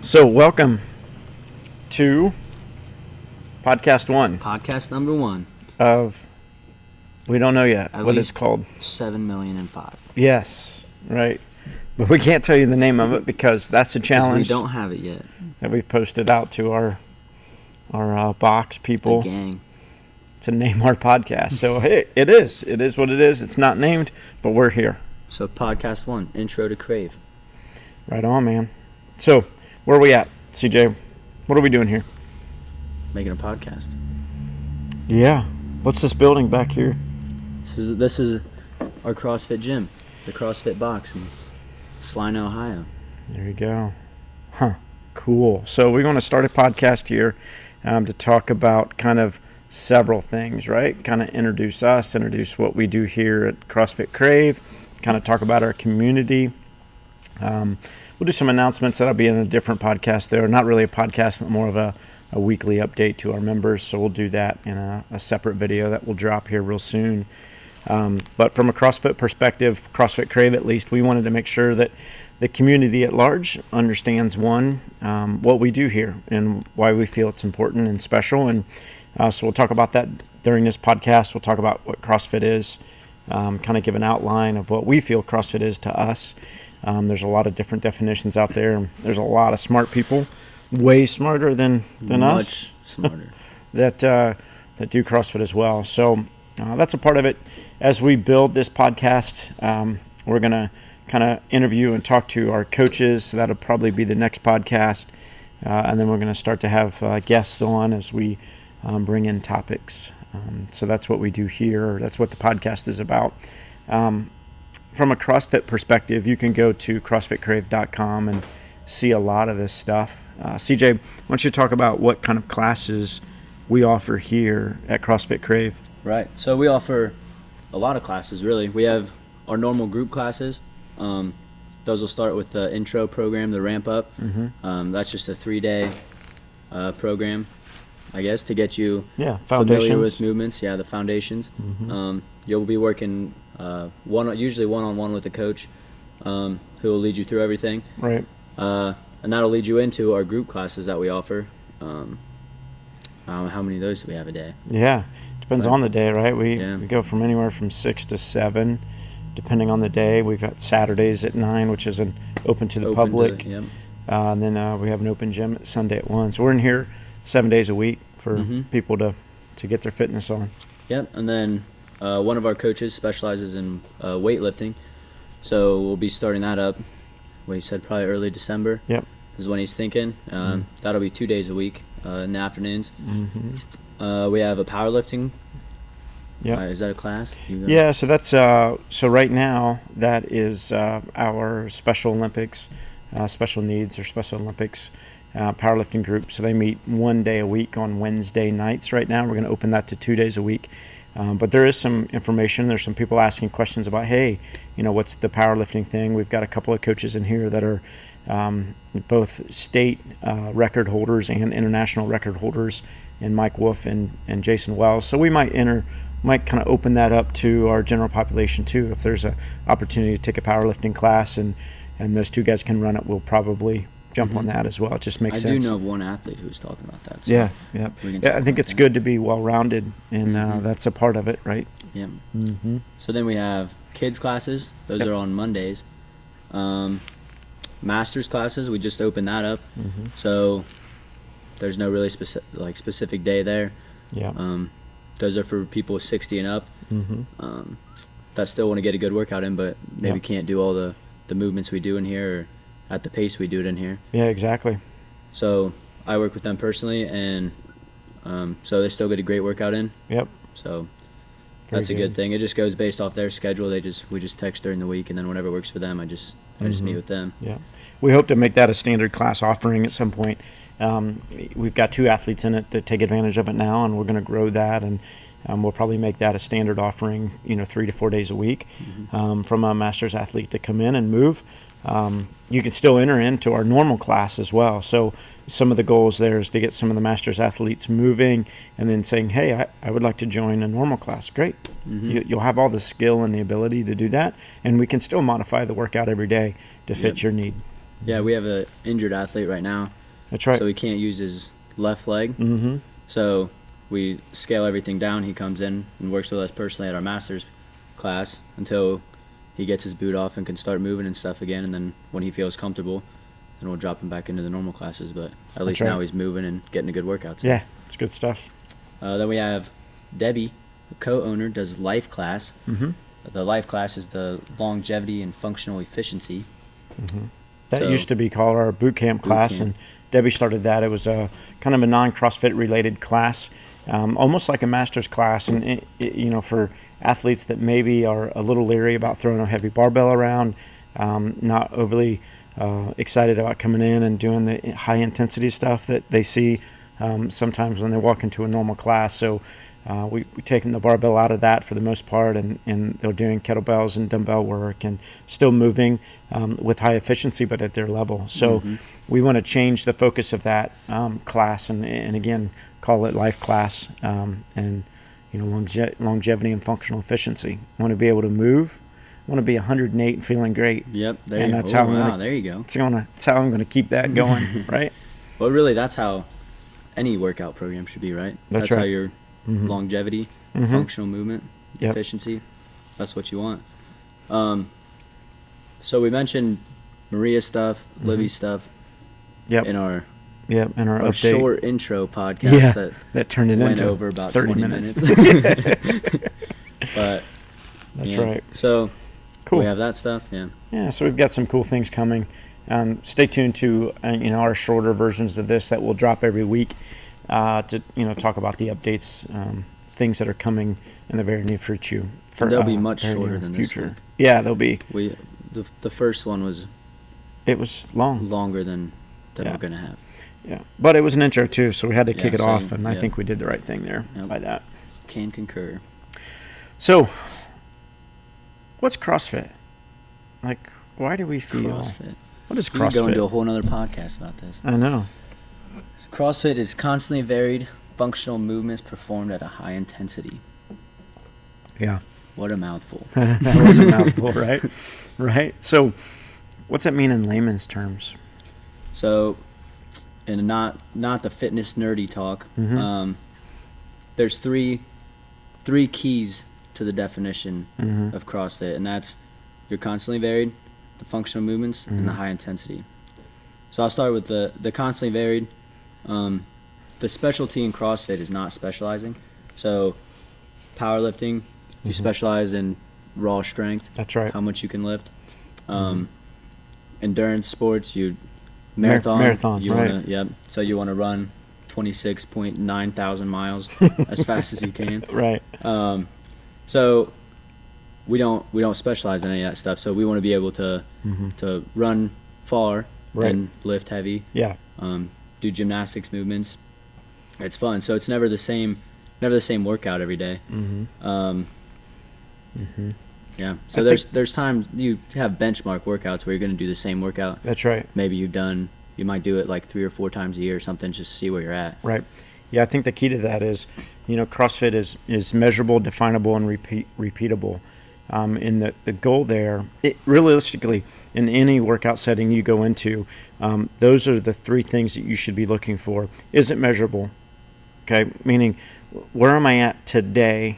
So welcome to podcast one Podcast number one. of, we don't know yet At what least it's called. 7,000,005. Yes, right. But we can't tell you the name of it because that's a 'Cause challenge we don't have it yet. that we've posted out to our box The people gang. to name our podcast. So hey, it is what it is. It's not named, but we're here. So podcast one, Intro to Crave. Right on, man. So where are we at, CJ? What are we doing here? Making a podcast. Yeah. What's this building back here? This is our CrossFit gym, the CrossFit box in Salina, Ohio. There you go. Huh. Cool. So we're going to start a podcast here to talk about kind of several things, right? Kind of introduce us, introduce what we do here at CrossFit Crave, kind of talk about our community. We'll do some announcements that'll be in a different podcast there. Not really a podcast, but more of a weekly update to our members. So we'll do that in a separate video that will drop here real soon. But from a CrossFit perspective, CrossFit Crave at least, we wanted to make sure that the community at large understands, one, what we do here and why we feel it's important and special. And so we'll talk about that during this podcast. We'll talk about what CrossFit is, kind of give an outline of what we feel CrossFit is to us. There's a lot of different definitions out there. There's a lot of smart people, way smarter than us. Much smarter. that do CrossFit as well. So that's a part of it. As we build this podcast, we're going to kind of interview and talk to our coaches. So that'll probably be the next podcast. And then we're going to start to have guests on as we bring in topics. So that's what we do here. That's what the podcast is about. From a CrossFit perspective, you can go to CrossFitCrave.com and see a lot of this stuff. CJ, why don't you talk about what kind of classes we offer here at CrossFit Crave? Right. So we offer a lot of classes, really. We have our normal group classes. Those will start with the intro program, the ramp up. Mm-hmm. That's just a 3-day program, I guess, to get you foundations. familiar with movements. Yeah, the foundations. Mm-hmm. You'll be working usually one-on-one with a coach who will lead you through everything. Right. And that'll lead you into our group classes that we offer. How many of those do we have a day? Yeah, depends on the day, right? We go from anywhere from 6 to 7, depending on the day. We've got Saturdays at 9, which is open to the public. And then we have an open gym at Sunday at 1. So we're in here 7 days a week for people to get their fitness on. Yep, and then one of our coaches specializes in weightlifting. So we'll be starting that up. He said probably early December. Yep. Is when he's thinking. That'll be 2 days a week in the afternoons. Mm-hmm. We have a powerlifting. Yeah. Is that a class? Yeah. So that's so right now that is our Special Olympics, special needs or Special Olympics powerlifting group. So they meet 1 day a week on Wednesday nights. Right now we're going to open that to 2 days a week. But there is some information. There's some people asking questions about, hey, what's the powerlifting thing? We've got a couple of coaches in here that are both state record holders and international record holders, and Mike Wolf and Jason Wells. So we might kind of open that up to our general population too. If there's an opportunity to take a powerlifting class and those two guys can run it, we'll probably jump on that as well. It just makes sense. I do know of one athlete who's talking about that. So yeah. I think it's good to be well-rounded, and that's a part of it, right? Yeah. Mm-hmm. So then we have kids classes. Those are on Mondays. Masters classes, we just opened that up. So there's no really specific day there. Yeah. Those are for people 60 and up that still want to get a good workout in, but maybe can't do all the movements we do in here or at the pace we do it in here. Yeah, exactly. So I work with them personally, and so they still get a great workout in. Yep. So that's a good thing. It just goes based off their schedule. We just text during the week, and then whatever works for them, I just meet with them. Yeah. We hope to make that a standard class offering at some point. We've got 2 athletes in it that take advantage of it now, and we're going to grow that, and we'll probably make that a standard offering, 3 to 4 days a week from a master's athlete to come in and move. You can still enter into our normal class as well. So some of the goals there is to get some of the master's athletes moving and then saying, hey, I would like to join a normal class. Great. You'll have all the skill and the ability to do that, and we can still modify the workout every day to fit your need. Yeah, we have an injured athlete right now. That's right. So he can't use his left leg. Mm-hmm. So we scale everything down. He comes in and works with us personally at our master's class until he gets his boot off and can start moving and stuff again. And then when he feels comfortable, then we'll drop him back into the normal classes. But at least now he's moving and getting a good workout. Yeah, it's good stuff. Then we have Debbie, the co-owner, does life class. Mm-hmm. The life class is the longevity and functional efficiency. Mm-hmm. That used to be called our boot camp class, and Debbie started that. It was a kind of a non-CrossFit related class, almost like a master's class, and for athletes that maybe are a little leery about throwing a heavy barbell around, not overly excited about coming in and doing the high intensity stuff that they see sometimes when they walk into a normal class. So we taken the barbell out of that for the most part, and they're doing kettlebells and dumbbell work and still moving with high efficiency, but at their level. So we want to change the focus of that class and again call it life class, and longevity and functional efficiency. I want to be able to move. I want to be 108 and feeling great. Yep, there and you that's go. How Wow, there you go. That's how I'm going to keep that going, right? Well, really, that's how any workout program should be, right? That's how right. your longevity, functional movement, efficiency, that's what you want. So we mentioned Maria's stuff, Libby's stuff in our update. short intro podcast that turned it went into over about 30 20 minutes. But that's right. So cool. We have that stuff. Yeah, so we've got some cool things coming. Stay tuned to our shorter versions of this that will drop every week to talk about the updates, things that are coming in the very near future. They'll be much shorter than this week. Yeah, they'll be. The first one was. It was longer than we're gonna have. Yeah, but it was an intro too, so we had to kick it off, and I think we did the right thing there by that. Can concur. So, what's CrossFit? Like, why do we feel CrossFit? What is CrossFit? We can go into a whole other podcast about this. I know. So CrossFit is constantly varied functional movements performed at a high intensity. Yeah. What a mouthful. That was a mouthful, right? Right. So, what's that mean in layman's terms? So, and not the fitness nerdy talk. There's three keys to the definition of CrossFit, and that's you're constantly varied, the functional movements, and the high intensity. So I'll start with the constantly varied. The specialty in CrossFit is not specializing. So powerlifting, you specialize in raw strength. That's right. How much you can lift. Endurance sports, you marathon. You right. So you want to run 26.9 thousand miles as fast as you can. Right. So we don't specialize in any of that stuff. So we want to be able to run far and lift heavy. Yeah. Do gymnastics movements. It's fun. So it's never the same workout every day. Yeah. So there's times you have benchmark workouts where you're going to do the same workout. That's right. Maybe you might do it like 3 or 4 times a year or something, just to see where you're at. Right. Yeah, I think the key to that is, CrossFit is measurable, definable, and repeatable. And the goal there, realistically, in any workout setting you go into, those are the 3 things that you should be looking for. Is it measurable? Okay, meaning where am I at today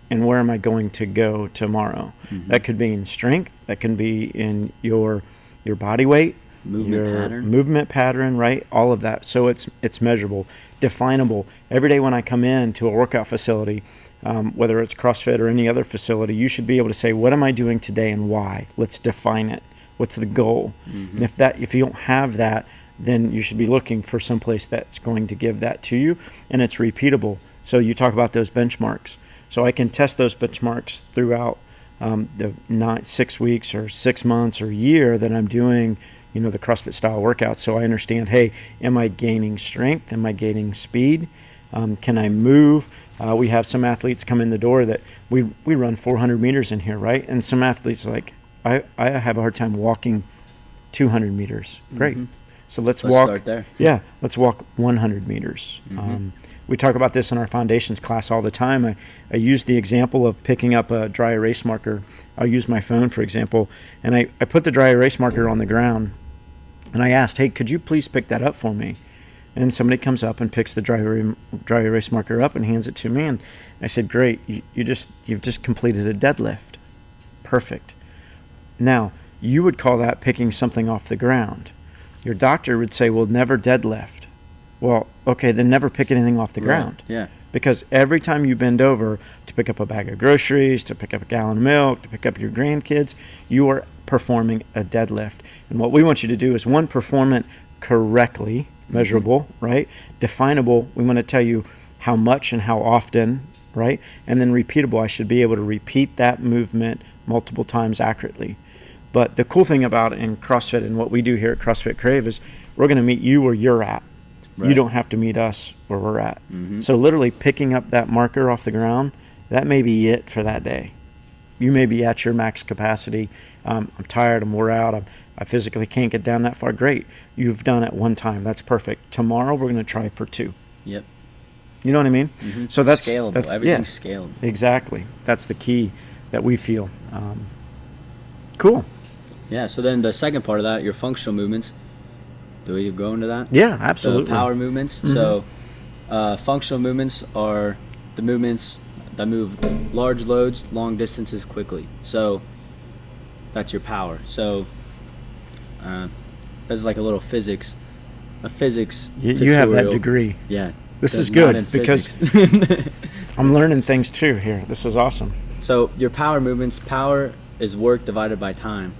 and where am I going to go tomorrow? That could be in strength. That can be in your body weight. Movement pattern, right? All of that. So it's measurable, definable. Every day when I come in to a workout facility, whether it's CrossFit or any other facility, you should be able to say, what am I doing today and why? Let's define it. What's the goal? And if you don't have that, then you should be looking for someplace that's going to give that to you, and it's repeatable. So you talk about those benchmarks. So I can test those benchmarks throughout the 6 weeks or 6 months or year that I'm doing the CrossFit style workouts. So I understand, hey, am I gaining strength? Am I gaining speed? Can I move? We have some athletes come in the door that we run 400 meters in here, right? And some athletes like, I have a hard time walking 200 meters. Great. So let's walk. Start there. Yeah, let's walk 100 meters. We talk about this in our foundations class all the time. I use the example of picking up a dry erase marker. I'll use my phone, for example, and I put the dry erase marker on the ground, And I asked, hey, could you please pick that up for me? And somebody comes up and picks the dry erase marker up and hands it to me. And I said, great, you've just completed a deadlift. Perfect. Now, you would call that picking something off the ground. Your doctor would say, well, never deadlift. Well, okay, then never pick anything off the ground. Yeah. Because every time you bend over to pick up a bag of groceries, to pick up a gallon of milk, to pick up your grandkids, you are performing a deadlift. And what we want you to do is, one, perform it correctly, measurable, right? Definable, we want to tell you how much and how often, right? And then repeatable, I should be able to repeat that movement multiple times accurately. But the cool thing about in CrossFit and what we do here at CrossFit Crave is we're going to meet you where you're at. Right. You don't have to meet us where we're at. So literally picking up that marker off the ground, that may be it for that day. You may be at your max capacity. I'm tired, I'm wore out, I physically can't get down that far. Great. You've done it one time. That's perfect. Tomorrow we're going to try for 2. Yep. You know what I mean? So that's scalable. Everything's scalable. Exactly. That's the key that we feel. Cool. Yeah. So then the second part of that, your functional movements. Do we go into that? Yeah, absolutely. The power movements. So functional movements are the movements that move large loads, long distances quickly. So that's your power. So that's like a little physics tutorial. You have that degree. Yeah. This is good because I'm learning things too here. This is awesome. So your power movements, power is work divided by time,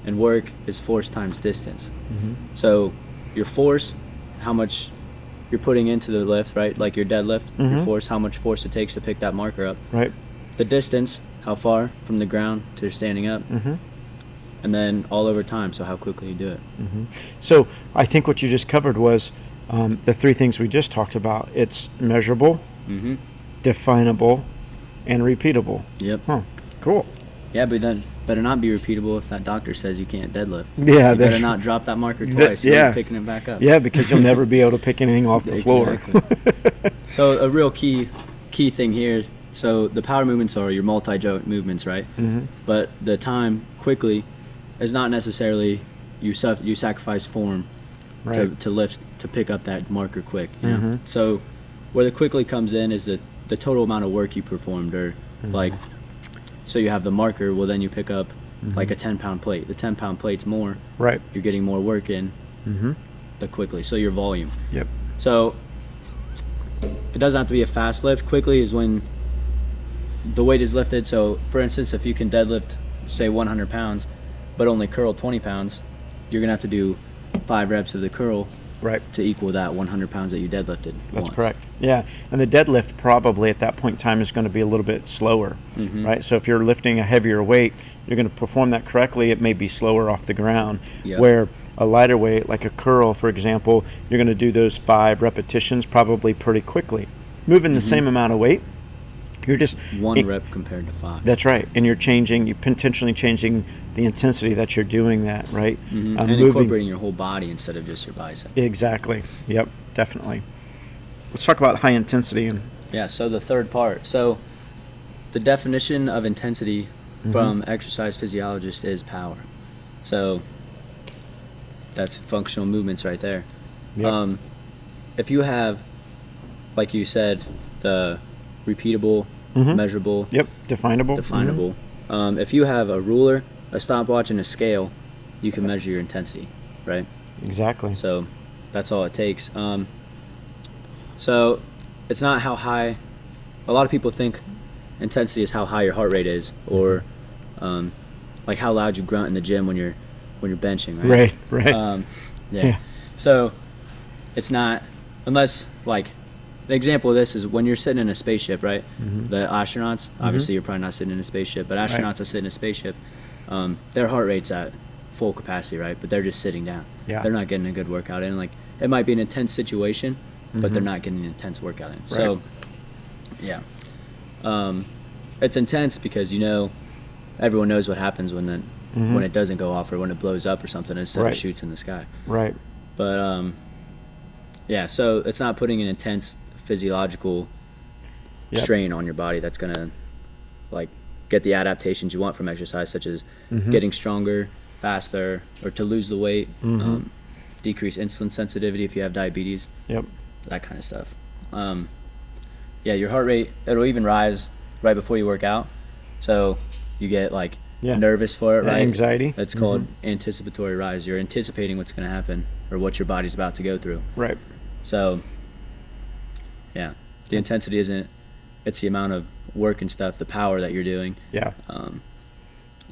and work is force times distance. So your force, how much you're putting into the lift, right? Like your deadlift, your force, how much force it takes to pick that marker up. Right. The distance, how far from the ground to standing up. And then all over time, so how quickly you do it. So I think what you just covered was the 3 things we just talked about. It's measurable, definable, and repeatable. Yep. Huh. Cool. Yeah, but then better not be repeatable if that doctor says you can't deadlift. Yeah, you better not drop that marker twice. You're picking it back up. Yeah, because you'll never be able to pick anything off the floor. So a real key thing here. So the power movements are your multi-joint movements, right? But the time quickly is not necessarily you sacrifice form to lift to pick up that marker quick. You know? So where the quickly comes in is the total amount of work you performed, or like. So you have the marker, well then you pick up like a 10-pound plate. The 10-pound plate's more. Right. You're getting more work in the quickly. So your volume. Yep. So it doesn't have to be a fast lift. Quickly is when the weight is lifted. So for instance, if you can deadlift, say 100 pounds, but only curl 20 pounds, you're going to have to do 5 reps of the curl to equal that 100 pounds that you deadlifted. That's correct. Yeah, and the deadlift probably at that point in time is going to be a little bit slower, right? So if you're lifting a heavier weight, you're going to perform that correctly. It may be slower off the ground, where a lighter weight, like a curl, for example, you're going to do those 5 repetitions probably pretty quickly. Moving the same amount of weight, you're just... 1 rep compared to 5. That's right, and you're potentially changing the intensity that you're doing that, right? And incorporating your whole body instead of just your bicep. Exactly. Yep, definitely. Let's talk about high intensity. Yeah, so the third part. So the definition of intensity from exercise physiologist is power. So that's functional movements right there. Yep. If you have, like you said, the repeatable, measurable, definable. If you have a ruler, a stopwatch, and a scale, you can measure your intensity, right? Exactly. So that's all it takes. So it's not how high. A lot of people think intensity is how high your heart rate is, or like how loud you grunt in the gym when you're benching, right? Right. Yeah. So it's not, unless, like, an example of this is when you're sitting in a spaceship, right? The astronauts, obviously you're probably not sitting in a spaceship, but astronauts that sit in a spaceship, their heart rate's at full capacity, right? But they're just sitting down. Yeah. They're not getting a good workout in. Like, it might be an intense situation, but they're not getting an intense workout in. Right. So, yeah. It's intense because, everyone knows what happens when when it doesn't go off or when it blows up or something instead of shoots in the sky. Right. But, yeah, so it's not putting an intense physiological strain on your body that's going to, like, get the adaptations you want from exercise, such as getting stronger, faster, or to lose the weight. decrease insulin sensitivity if you have diabetes. Yep. That kind of stuff. Yeah, your heart rate, it'll even rise right before you work out. So you get like nervous for it, right? Anxiety. That's called anticipatory rise. You're anticipating what's going to happen or what your body's about to go through. Right. So, yeah, the intensity isn't, it's the amount of work and stuff, the power that you're doing. Yeah.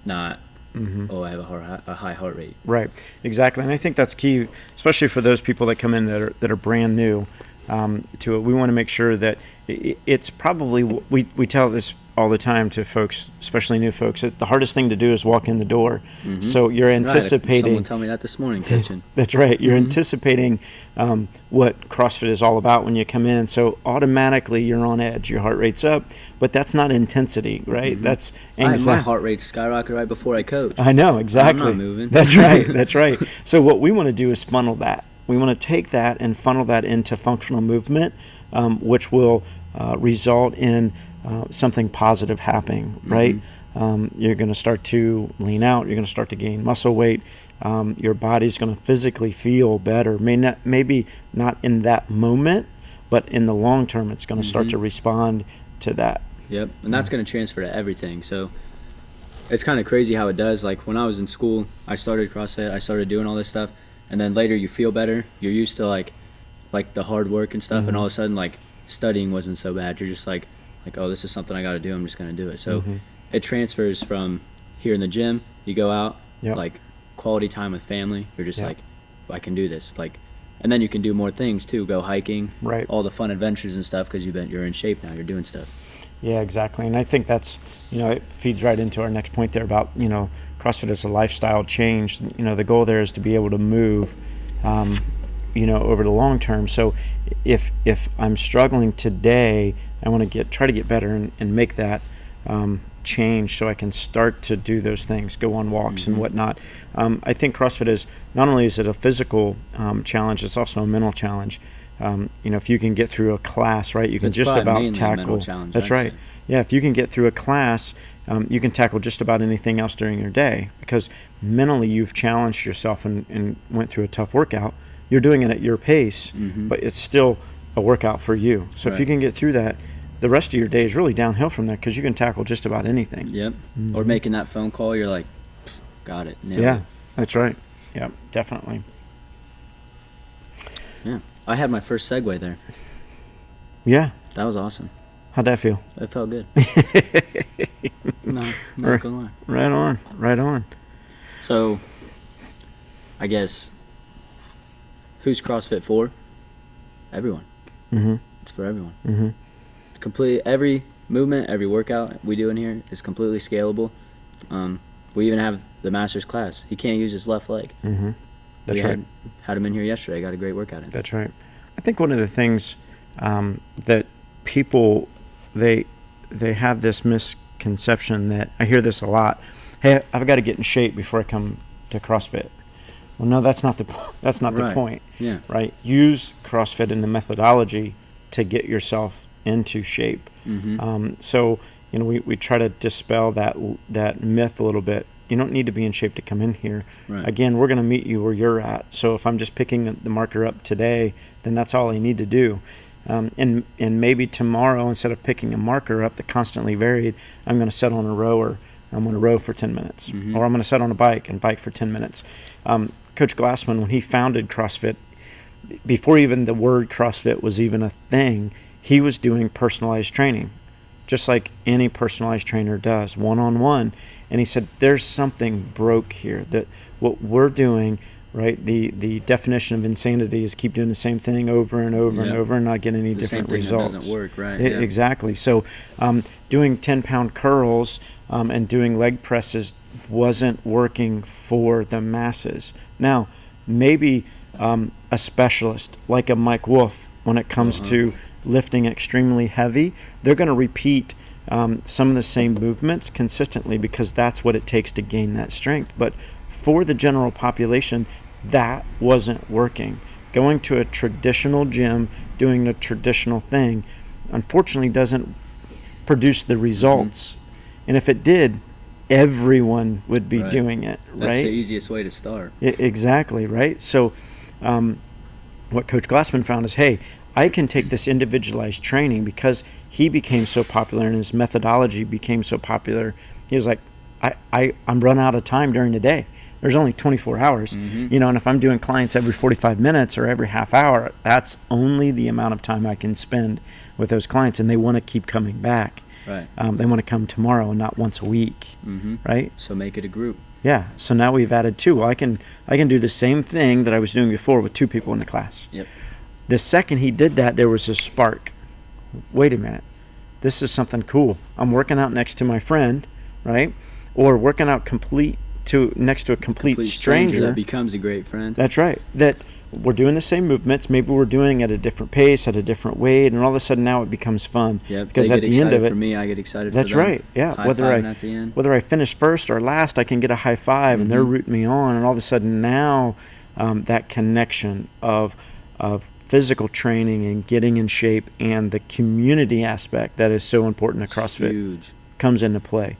Not, I have a high heart rate. Right. Exactly. And I think that's key, especially for those people that come in that are brand new to it. We want to make sure that it's probably, we tell this all the time to folks, especially new folks, the hardest thing to do is walk in the door. So you're anticipating. Someone told me that this morning, kitchen. That's right. You're anticipating what CrossFit is all about when you come in. So automatically you're on edge. Your heart rate's up, but that's not intensity, right? That's anxiety. My heart rate skyrocketed right before I coach. I know, exactly. I'm not moving. That's right. That's right. So what we want to do is funnel that. We want to take that and funnel that into functional movement, which will result in something positive happening, right? You're going to start to lean out. You're going to start to gain muscle weight. Your body's going to physically feel better. Maybe not in that moment, but in the long term, it's going to start to respond to that. Yep, and that's going to transfer to everything. So it's kind of crazy how it does. Like when I was in school, I started CrossFit. I started doing all this stuff, and then later you feel better. You're used to like the hard work and stuff, and all of a sudden like studying wasn't so bad. You're just like, oh, this is something I got to do. I'm just going to do it. So it transfers from here in the gym. You go out, like quality time with family. You're just like, I can do this. Like, and then you can do more things too. Go hiking, right? All the fun adventures and stuff because you're in shape now. You're doing stuff. Yeah, exactly. And I think that's, it feeds right into our next point there about, CrossFit is a lifestyle change. The goal there is to be able to move, over the long term. So if I'm struggling today, I want to try to get better and make that change so I can start to do those things, go on walks and whatnot. I think CrossFit is, not only is it a physical challenge, it's also a mental challenge. If you can get through a class, right, you can just about tackle. That's right. Yeah, if you can get through a class, you can tackle just about anything else during your day because mentally you've challenged yourself and went through a tough workout. You're doing it at your pace, but it's still a workout for you. So if you can get through that, the rest of your day is really downhill from there because you can tackle just about anything. Yep. Or making that phone call, you're like, got it. Nailed it. That's right. Yeah, definitely. Yeah. I had my first segue there. Yeah. That was awesome. How'd that feel? It felt good. Not gonna lie. Right on. So, I guess, who's CrossFit for? Everyone. It's for everyone. It's completely, every movement, every workout we do in here is completely scalable. We even have the master's class. He can't use his left leg. That's right. Had him in here yesterday. Got a great workout in. That's right. I think one of the things that people they have this misconception that I hear this a lot. Hey, I've got to get in shape before I come to CrossFit. Well, no, that's not the point. Yeah. Right. Use CrossFit and the methodology to get yourself into shape. So we try to dispel that myth a little bit. You don't need to be in shape to come in here. Right. Again, we're going to meet you where you're at. So if I'm just picking the marker up today, then that's all I need to do. And maybe tomorrow, instead of picking a marker up that constantly varied, I'm going to set on a rower. I'm going to row for 10 minutes. Or I'm going to set on a bike and bike for 10 minutes. Coach Glassman, when he founded CrossFit, before even the word CrossFit was even a thing, he was doing personalized training, just like any personalized trainer does, one-on-one. And he said, there's something broke here, that what we're doing, right, the definition of insanity is keep doing the same thing over and over and over and not get any different results. That doesn't work, right? Exactly. So doing 10-pound curls and doing leg presses wasn't working for the masses. Now, maybe a specialist like a Mike Wolf, when it comes to lifting extremely heavy, they're going to repeat some of the same movements consistently because that's what it takes to gain that strength. But for the general population, that wasn't working. Going to a traditional gym, doing the traditional thing, unfortunately doesn't produce the results. And if it did, everyone would be doing it, right? That's the easiest way to start. Exactly, right? So what Coach Glassman found is, hey, I can take this individualized training because he became so popular and his methodology became so popular. He was like, I'm run out of time during the day. There's only 24 hours, and if I'm doing clients every 45 minutes or every half hour, that's only the amount of time I can spend with those clients, and they want to keep coming back. Right. They want to come tomorrow and not once a week, right? So make it a group. Yeah. So now we've added 2. Well, I can do the same thing that I was doing before with 2 people in the class. Yep. The second he did that, there was a spark. Wait a minute. This is something cool. I'm working out next to my friend, right? Or working out next to a complete stranger. That becomes a great friend. That's right. That we're doing the same movements. Maybe we're doing at a different pace, at a different weight, and all of a sudden now it becomes fun. Yeah, because at the end of it, for me, I get excited. That's for them. right. Yeah. High-fiving Whether I finish first or last, I can get a high five, and they're rooting me on, and all of a sudden now, that connection of physical training and getting in shape and the community aspect that is so important to CrossFit. Huge. Comes into play.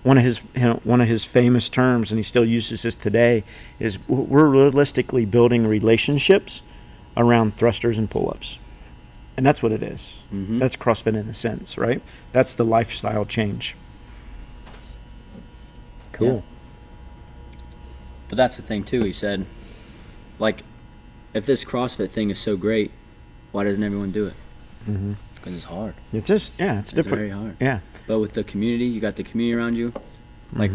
One of his famous terms, and he still uses this today, is we're realistically building relationships around thrusters and pull-ups, and that's what it is. That's CrossFit in a sense, right? That's the lifestyle change. Cool. Yeah. But that's the thing too. He said, like, if this CrossFit thing is so great, why doesn't everyone do it? Because it's hard. It's just it's different. It's very hard. Yeah. But with the community, you got the community around you. Like,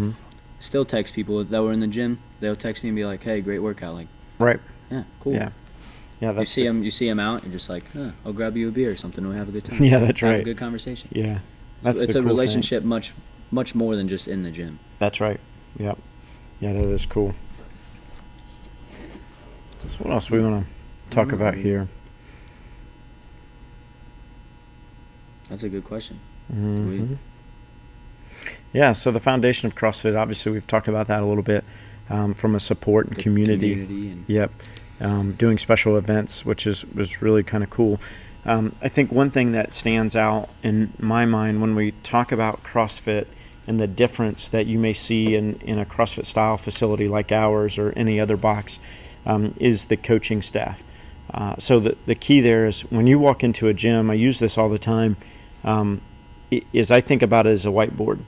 still text people that were in the gym. They'll text me and be like, "Hey, great workout!" Like, right. Yeah, cool. Yeah. That's you see them out, and just like, I'll grab you a beer or something, and we'll have a good time. Yeah, that's right. Have a good conversation. Yeah. It's a relationship much more than just in the gym. That's right. Yep. Yeah, that is cool. So what else we want to talk about here? That's a good question. Yeah, so the foundation of CrossFit, obviously we've talked about that a little bit, from a support and community. Yep. Doing special events, which was really kind of cool. I think one thing that stands out in my mind when we talk about CrossFit and the difference that you may see in a CrossFit style facility like ours or any other box, is the coaching staff. So the key there is when you walk into a gym, I use this all the time, is I think about it as a whiteboard.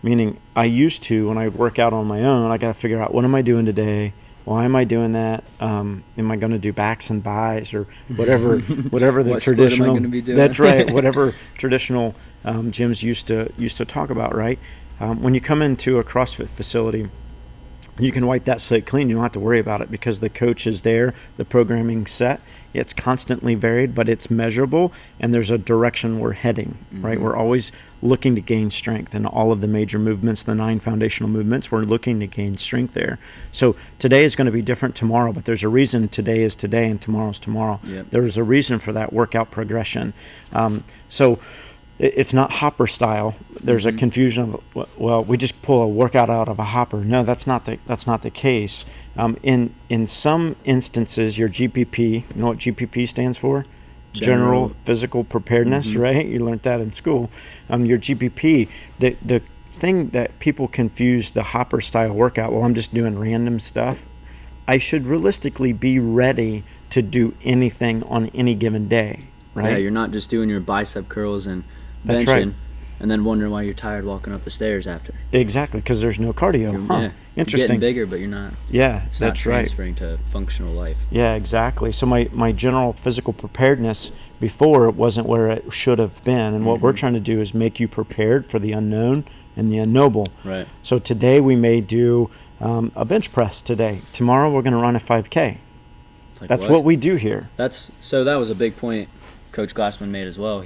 Meaning I used to, when I work out on my own, I got to figure out, what am I doing today? Why am I doing that? Am I going to do backs and buys or whatever the what traditional, split am I gonna be doing? That's right, whatever traditional gyms used to talk about, right? When you come into a CrossFit facility, you can wipe that slate clean. You don't have to worry about it because the coach is there, the programming's set. It's constantly varied, but it's measurable, and there's a direction we're heading, right? We're always looking to gain strength in all of the major movements, the 9 foundational movements. We're looking to gain strength there. So today is going to be different tomorrow, but there's a reason today is today and tomorrow's tomorrow. Yep. There's a reason for that workout progression. So it's not hopper style. There's a confusion of, well, we just pull a workout out of a hopper. No, that's not the case. In some instances, your GPP, you know what GPP stands for? General Physical Preparedness, right? You learned that in school. Your GPP, the thing that people confuse the hopper style workout, well, I'm just doing random stuff. I should realistically be ready to do anything on any given day, right? Yeah, you're not just doing your bicep curls and benching, That's right. and then wondering why you're tired walking up the stairs after. Exactly, because there's no cardio. Yeah, Interesting. You're getting bigger, but you're not. Yeah, It's that's not right. transferring to functional life. Yeah, exactly. So my general physical preparedness before, it wasn't where it should have been. And what we're trying to do is make you prepared for the unknown and the unknowable. Right. So today we may do a bench press today. Tomorrow we're going to run a 5K. Like That's what we do here. That was a big point Coach Glassman made as well.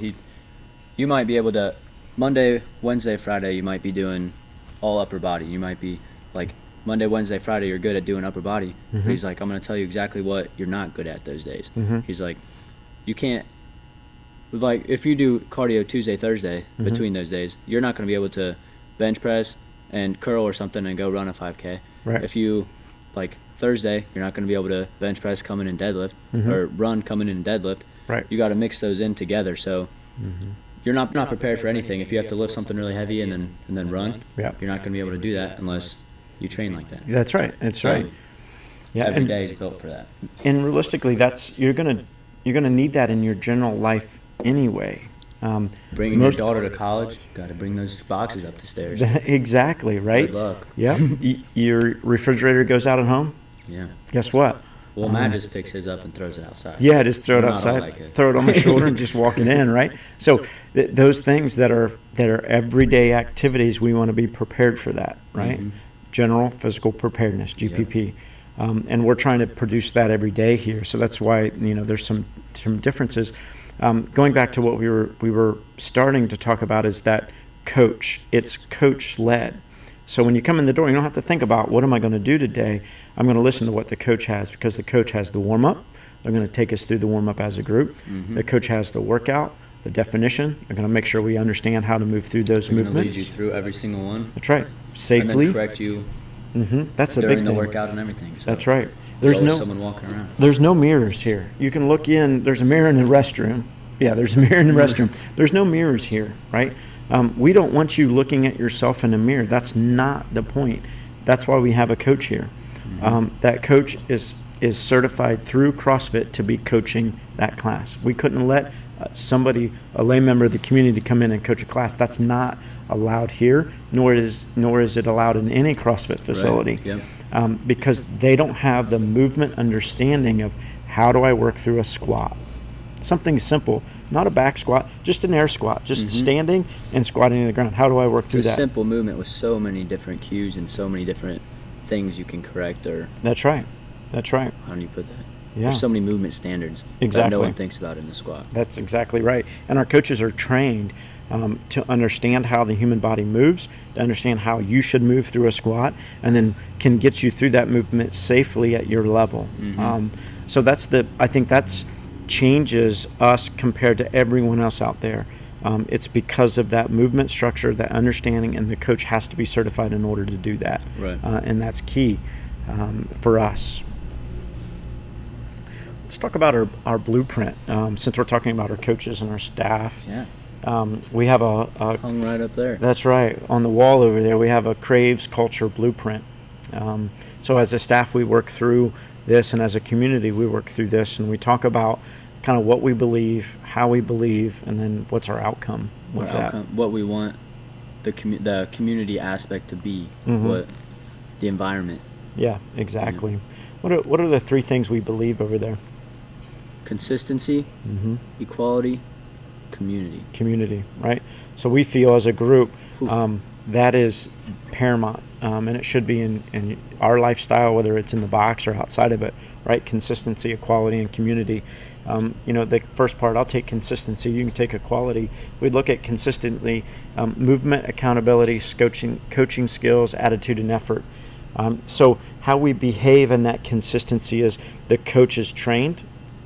You might be able to, Monday, Wednesday, Friday, you might be doing all upper body. You might be like Monday, Wednesday, Friday, you're good at doing upper body. But he's like, I'm going to tell you exactly what you're not good at those days. He's like, you can't, like, if you do cardio Tuesday, Thursday, between those days, you're not going to be able to bench press and curl or something and go run a 5K. Right. If you, like, Thursday, you're not going to be able to bench press, come in and deadlift, or run, come in and deadlift. Right. You got to mix those in together. So you're not prepared for anything. If you have to lift something really heavy and then run, Yeah. you're not going to be able to do that unless you train like that. That's right. That's right. Yeah, Every day is built for that. And realistically, you're gonna need that in your general life anyway. Bringing your daughter to college, got to bring those boxes up the stairs. Exactly, right? Good luck. Yep. Your refrigerator goes out at home. Yeah. Guess what? Well, Matt just picks his up and throws it outside. Yeah, just throw it We're not all outside, like it. throw it on my shoulder, and just walk it in, right? So those things that are everyday activities, we want to be prepared for that, right? General physical preparedness, GPP. And we're trying to produce that every day here. So that's why, there's some differences. Going back to what we were starting to talk about is that coach. It's coach led. So when you come in the door, you don't have to think about what am I going to do today. I'm going to listen to what the coach has, because the coach has the warm up. They're going to take us through the warm up as a group. The coach has the workout, the definition. They're going to make sure we understand how to move through those They're movements. Going to lead you through every single one. That's right. Safely. And then correct you That's the during big the thing. workout and everything. So That's right. There's always someone walking around. There's no mirrors here. You can look in. There's a mirror in the restroom. Yeah, there's a mirror in the restroom. There's no mirrors here, right? We don't want you looking at yourself in a mirror. That's not the point. That's why we have a coach here. That coach is certified through CrossFit to be coaching that class. We couldn't let a lay member of the community, come in and coach a class. That's not allowed here, nor is it allowed in any CrossFit facility. Right. Yep. Because they don't have the movement understanding of how do I work through a squat. Something simple, not a back squat, just an air squat, just standing and squatting to the ground. How do I work through It's a that? simple movement with so many different cues and so many different things you can correct, or That's right. That's right. how do you put that? Yeah. There's so many movement standards that Exactly. no one thinks about in the squat. That's exactly right. And our coaches are trained to understand how the human body moves, to understand how you should move through a squat, and then can get you through that movement safely at your level. So I think that's changes us compared to everyone else out there. It's because of that movement structure, that understanding, and the coach has to be certified in order to do that. Right. And that's key for us. Let's talk about our blueprint. Since we're talking about our coaches and our staff, Yeah. we have a Hung right up there. that's right, on the wall over there, we have a Crave's culture blueprint. So as a staff, we work through this, and as a community, we work through this, and we talk about kind of what we believe, how we believe, and then what's our outcome with that. What we want the community aspect to be, what the environment. Yeah, exactly. What are the three things we believe over there? Consistency, equality, community, right? So we feel as a group Ooh. that is paramount, and it should be in our lifestyle, whether it's in the box or outside of it, right? Consistency, equality, and community. The first part, I'll take consistency. You can take equality. We look at consistently, movement, accountability, coaching skills, attitude, and effort. So how we behave in that consistency is the coach is trained,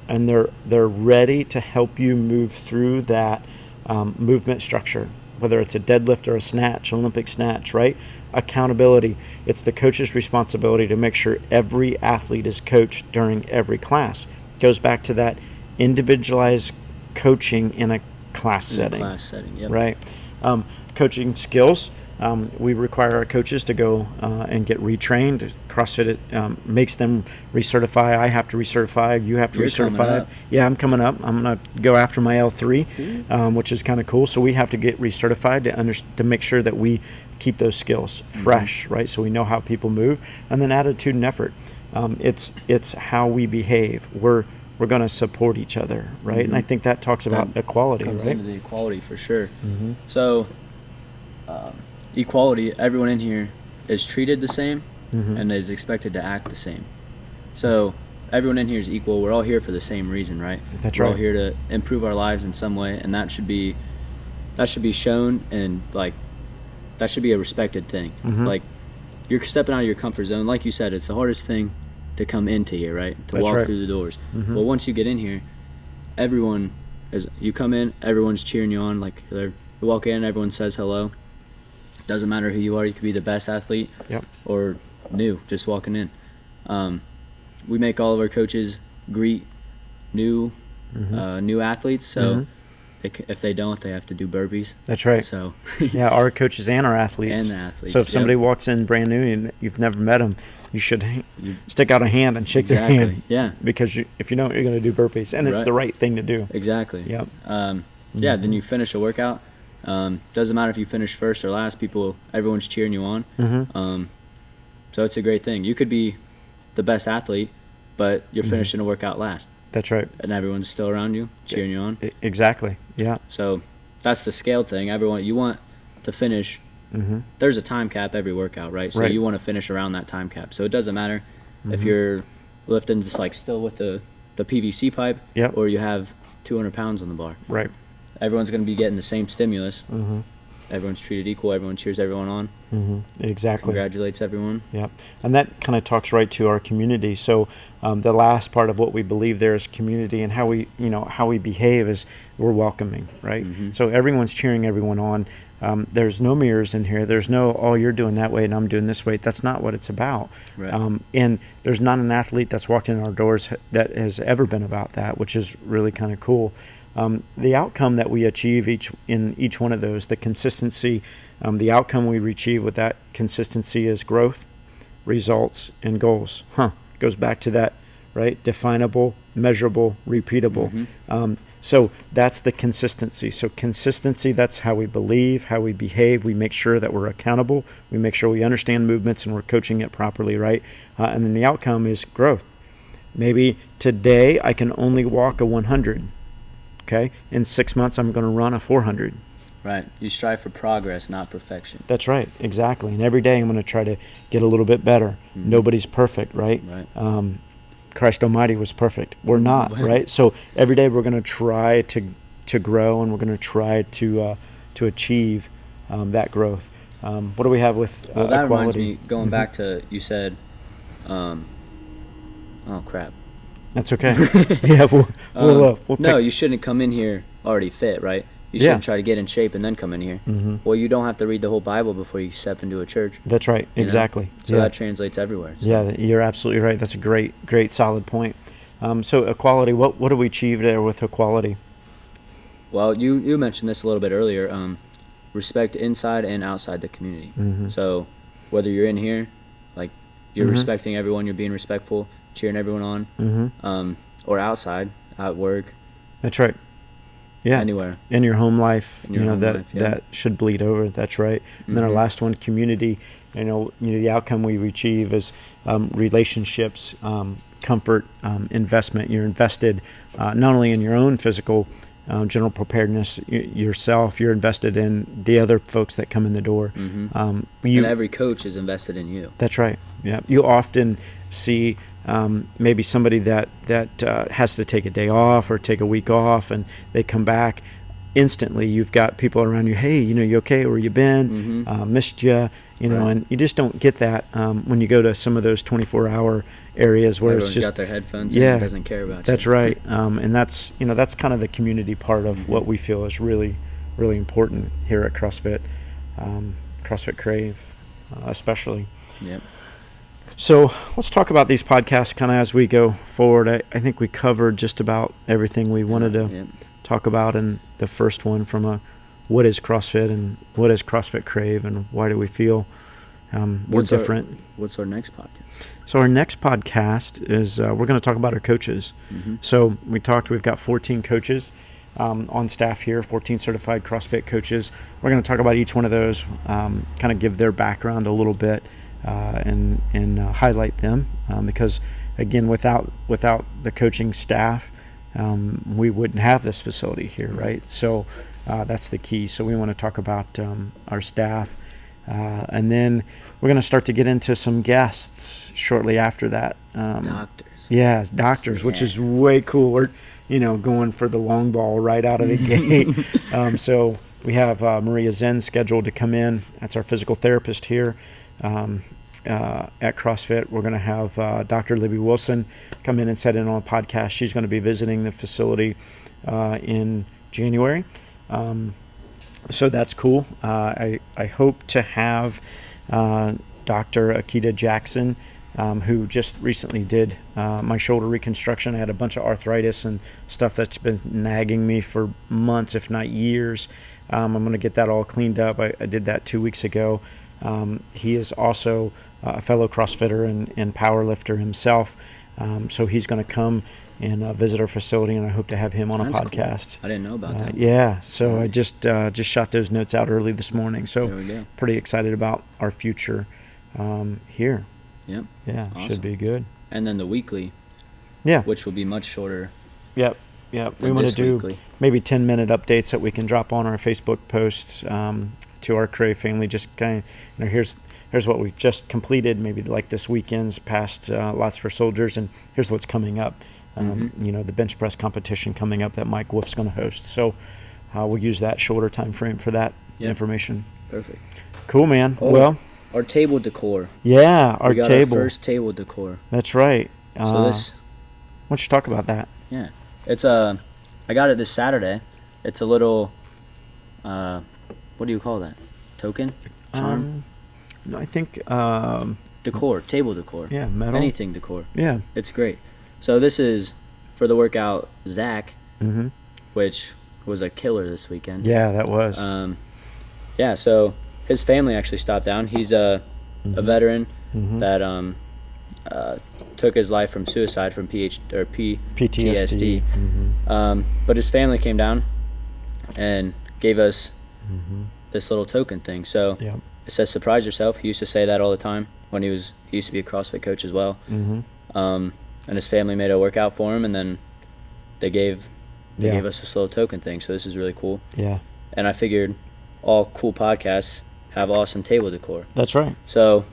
and they're ready to help you move through that movement structure, whether it's a deadlift or a snatch, Olympic snatch, right? Accountability, it's the coach's responsibility to make sure every athlete is coached during every class. It goes back to that individualized coaching in a class setting. Yep. Right? Coaching skills, we require our coaches to go and get retrained. CrossFit makes them recertify. I have to recertify. You have to You're recertify. coming up. Yeah, I'm coming up. I'm going to go after my L3, which is kind of cool. So we have to get recertified to make sure that we keep those skills fresh, right? So we know how people move. And then attitude and effort. It's how we behave. We're going to support each other, right? And I think that talks about equality, Comes right? into the equality for sure. So equality, everyone in here is treated the same and is expected to act the same. So everyone in here is equal. We're all here for the same reason, right? That's We're right. all here to improve our lives in some way, and that should be shown, and that should be a respected thing. Like, you're stepping out of your comfort zone. Like you said, it's the hardest thing to come into here, right? To That's walk right. through the doors. Well, once you get in here, you come in, everyone's cheering you on. Like, you walk in, everyone says hello. Doesn't matter who you are. You could be the best athlete or new, just walking in. We make all of our coaches greet new athletes. So if they don't, they have to do burpees. That's right. So Yeah, our coaches and our athletes. And the athletes, So if somebody yep. walks in brand new and you've never met them, you should stick out a hand and shake their Exactly. hand. Yeah. Because if you don't, you're going to do burpees, and it's Right. the right thing to do. Exactly. Yep. Yeah. Then you finish a workout. Doesn't matter if you finish first or last. Everyone's cheering you on. Mm-hmm. So it's a great thing. You could be the best athlete, but you're finishing a workout last, That's right. and everyone's still around you cheering you on. Exactly. Yeah. So that's the scale thing. You want to finish. Mm-hmm. There's a time cap every workout, right? So Right. you want to finish around that time cap. So it doesn't matter if you're lifting just like still with the PVC pipe, Yep. or you have 200 pounds on the bar. Right. Everyone's going to be getting the same stimulus. Mm-hmm. Everyone's treated equal. Everyone cheers everyone on. Mm-hmm. Exactly. Congratulates everyone. Yep. And that kind of talks right to our community. So the last part of what we believe there is community, and how we behave is we're welcoming, right? Mm-hmm. So everyone's cheering everyone on. There's no mirrors in here. There's no, oh, you're doing that way and I'm doing this way. That's not what it's about. Right. And there's not an athlete that's walked in our doors that has ever been about that, which is really kind of cool. The outcome that we achieve in each one of those, the consistency, the outcome we achieve with that consistency is growth, results, and goals. Goes back to that, right? Definable, measurable, repeatable. So that's the consistency. So consistency, that's how we believe, how we behave. We make sure that we're accountable. We make sure we understand movements and we're coaching it properly, right? And then the outcome is growth. Maybe today I can only walk a 100. Okay, in 6 months I'm going to run a 400. Right. You strive for progress, not perfection. That's right, exactly. And every day I'm going to try to get a little bit better. Nobody's perfect, right? Right. Christ Almighty was perfect. We're not, right? So every day we're going to try to grow, and we're going to try to achieve that growth. What do we have with Well, that reminds equality? me, going back to, you said, oh crap. That's okay. Yeah, we'll No, pick. you shouldn't come in here already fit, right? You Yeah. shouldn't try to get in shape and then come in here. Well, you don't have to read the whole Bible before you step into a church. That's right, you know? exactly. So Yeah. that translates everywhere. So. Yeah, you're absolutely right. That's a great solid point. So equality, what do we achieve there with equality? Well, you mentioned this a little bit earlier. Respect inside and outside the community. So whether you're in here, like you're respecting everyone, you're being respectful, cheering everyone on, or outside at work. That's right. Yeah. Anywhere. In your home life, In your home that life, yeah. that should bleed over. That's right. And then our last one, community. The outcome we achieve is relationships, comfort, investment. You're invested not only in your own physical general preparedness yourself, you're invested in the other folks that come in the door. And every coach is invested in you. That's right. Yeah. You often see maybe somebody that has to take a day off or take a week off, and they come back. Instantly, you've got people around you. Hey, you okay? Where you been? Missed you. Right. And you just don't get that when you go to some of those 24-hour areas where Everyone's it's just got their headphones yeah, and doesn't care about that's you. right. And that's kind of the community part of what we feel is really, really important here at CrossFit, CrossFit Crave, especially. Yep. So let's talk about these podcasts kind of as we go forward. I think we covered just about everything we wanted to talk about in the first one, from a what is CrossFit and what is CrossFit Crave and why do we feel we're different. What's our next podcast? So our next podcast is we're going to talk about our coaches. So we've got 14 coaches on staff here, 14 certified CrossFit coaches. We're going to talk about each one of those, kind of give their background a little bit, and highlight them, because again, without the coaching staff, we wouldn't have this facility here, right? So that's the key. So we want to talk about our staff, and then we're going to start to get into some guests shortly after that. Doctors. Yeah, doctors, which is way cooler. Going for the long ball right out of the gate. So we have Maria Zen scheduled to come in. That's our physical therapist here at CrossFit. We're going to have Dr. Libby Wilson come in and set in on a podcast. She's going to be visiting the facility in January. So that's cool. I hope to have Dr. Akita Jackson, who just recently did my shoulder reconstruction. I had a bunch of arthritis and stuff that's been nagging me for months, if not years. I'm going to get that all cleaned up. I did that 2 weeks ago. He is also a fellow CrossFitter and power lifter himself. So he's going to come and visit our facility, and I hope to have him on a That's podcast. Cool. I didn't know about that. Yeah, so Nice. I just shot those notes out early this morning. So There we go. pretty excited about our future here. Yep. Yeah, Awesome. should be good. And then the weekly, Yeah. which will be much shorter. Yep. We than want to this do weekly. maybe 10-minute updates that we can drop on our Facebook posts to our Crave family. Just kind of, here's what we've just completed, maybe like this weekend's past Lots for Soldiers, and here's what's coming up. The bench press competition coming up that Mike Wolf's going to host. So we'll use that shorter time frame for that information. Perfect. Cool, man. Oh, well, our table decor. yeah, our we got table. Our first table decor. That's right. So this, why don't you talk about that? yeah, it's I got it this Saturday. It's a little, what do you call that? Token? Charm? No, I think Decor, table decor. yeah, metal. Anything decor. Yeah. It's great. So this is for the workout Zach, Mm-hmm. which was a killer this weekend. Yeah, that was. Yeah, so his family actually stopped down. He's a veteran Mhm. that took his life from suicide from PTSD. PTSD. Mm-hmm. But his family came down and gave us Mm-hmm. this little token thing. So Yeah. it says "Surprise yourself." He used to say that all the time when he used to be a CrossFit coach as well. Mm-hmm. And his family made a workout for him, and then they gave Yeah. us this little token thing. So this is really cool. Yeah. And I figured all cool podcasts have awesome table decor. That's right. So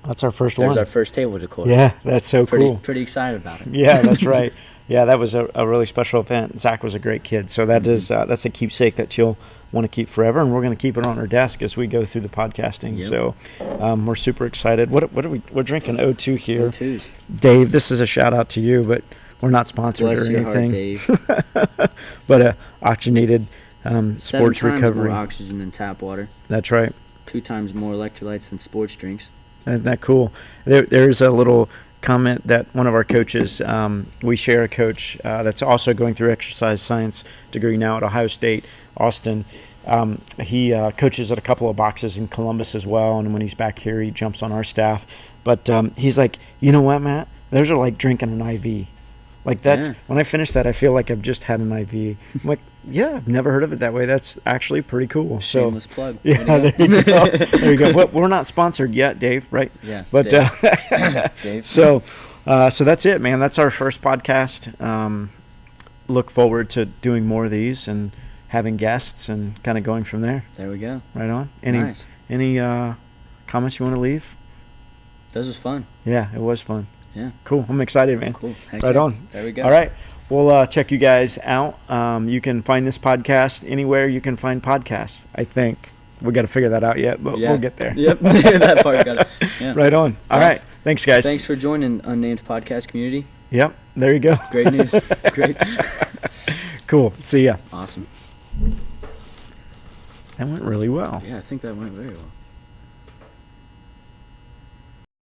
That's our first there's one. our first table decor. Yeah, that's so cool. Pretty excited about it. Yeah, that's right. Yeah, that was a really special event. Zach was a great kid, so that is that's a keepsake that you'll want to keep forever, and we're going to keep it on our desk as we go through the podcasting. Yep. So we're super excited. What are we're drinking O2 here. O2s. Dave, this is a shout out to you, but we're not sponsored Bless or your heart, anything. Dave. But oxygenated 7 sports times recovery. more oxygen than tap water. That's right. 2 times more electrolytes than sports drinks. Isn't that cool? There's a little comment that one of our coaches, we share a coach that's also going through exercise science degree now at Ohio State, Austin. He coaches at a couple of boxes in Columbus as well, and when he's back here, he jumps on our staff. But he's like, you know what, Matt? Those are like drinking an IV. Like that's Yeah. when I finish that, I feel like I've just had an IV. I'm like, yeah, I've never heard of it that way. That's actually pretty cool. Shameless plug. Yeah, Way to there you go. There you go. Well, we're not sponsored yet, Dave, right? Yeah, But Dave. Dave. so that's it, man. That's our first podcast. Look forward to doing more of these and having guests and kind of going from there. There we go. Right on. Nice. Any comments you want to leave? This was fun. Yeah, it was fun. Yeah. Cool. I'm excited, man. Cool. Heck Right yeah. on. There we go. All right. We'll check you guys out. You can find this podcast anywhere you can find podcasts, I think. We got to figure that out yet, but Yeah. we'll get there. Yep. That part got it. Yeah. Right on. All Well, right. Thanks, guys. Thanks for joining Unnamed Podcast Community. Yep. There you go. Great news. Great. Cool. See ya. Awesome. That went really well. Yeah, I think that went very well.